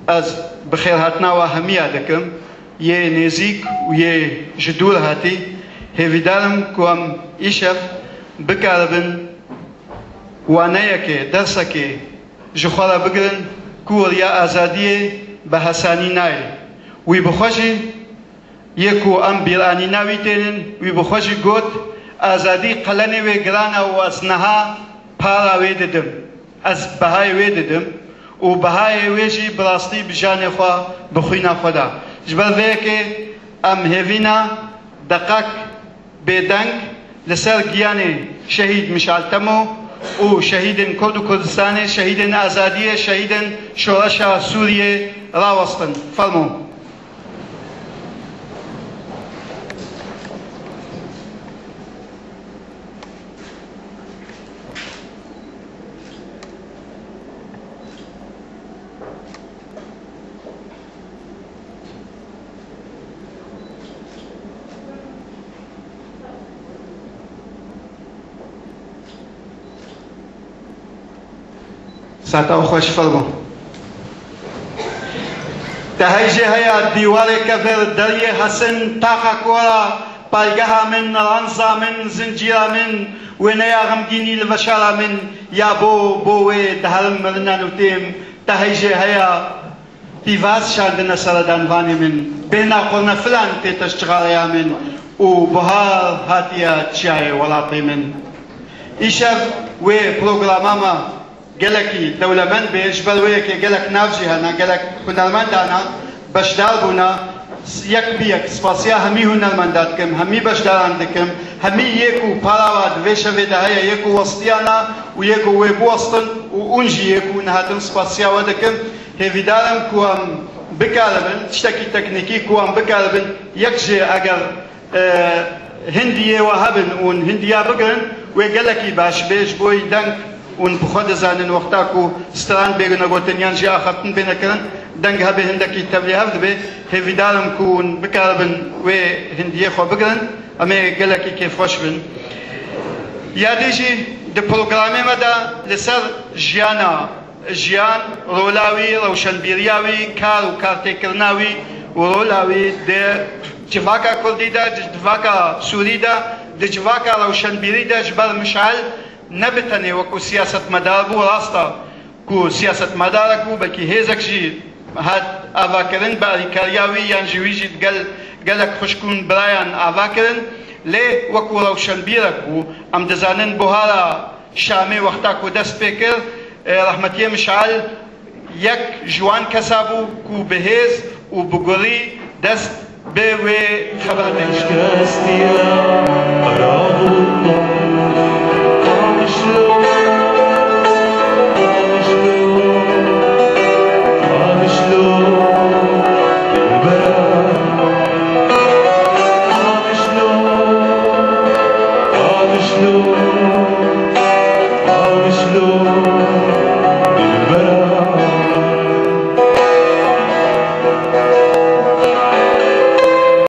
از بخیر هاتنا و همیه دکم یه نزیک و یه جدول هاتی هیویدارم کم ایشف بکاربن وانه که درسه که جخورا بگرن کوریا آزادیه به حسانی نای وی بخوشی یکو ام بیرانی ناوی تینن وی بخوشی گوت آزادی قلنه و گرانه و از نها پارا ویددم از بهای ویددم و بهای ویجی براستی بجان خوا بخوینا خدا جبر وی که ام هیوینا دقاق بدنگ لسر گیانه شهید مشعل تمو و شهید کرد و کردستان شهید آزادی شهید شورش سوریه راوستن فرمو ساعتها خوش فرمو تهيجي هيا ديواري كفر دري حسن تاخا كورا بالغها من رانزا من زنجيرا من ونيا غمجيني البشارة من يا بوي دهرم مرنا نوتيم تهيجي هيا تيفاز شاندنا سردان فاني من بينا قرنا فلان تشتغل يا من وبهار هاتيا تشاي ولاطي من إيشاف وي بروغراماما گلکی دولمند بیش بلوی که گلک نافجی هنا گلک هنرمند هنا بشدار بونا یک بیک سپاسیا همی هنرمندات کم همی بشداران دکم همی یکو پاراواد ویشه ویده هیا یکو وسطیانا و یکو ویبو وسطن و اونجی یکو نهاتم سپاسیا ودکم هیویدارم کو هم بکاربن تشتکی تکنیکی کو هم بکاربن یکجه اگر هندیه و هبن اون هندیا بگرن و گلکی باش بیش بوی دنگ اون بخود زانن وقتا کو ستران بیگنا گوتنیان جا خطن بینه کرن دنگ هبه هندکی تبلیغ دبه هیویدارم کون بکاربن و هندیه خو بگرن اما گلکی که خوش بن یادیجی ده پروگرامی مدا لسر جیان رولاوی روشنبیریاوی کار و کارتکرناوی و رولاوی ده جواکا کردی دا جواکا سوری دا ده جواکا روشنبیری دا جبر مشعل نبتنی وکو سیاست مدار بو راستا کو سیاست مدار کو بلکی هیزک جی هات آوا کرن با ریکاریاوی یان جوی جی گلک خوشکون برایان آوا کرن لی وکو روشن بیرک بو ام دزانن بوهارا شامی وقتا کو دست پیکر رحمتی مشعل یک جوان کسابو کو بهیز و بگوری دست به خبر دنشکستیا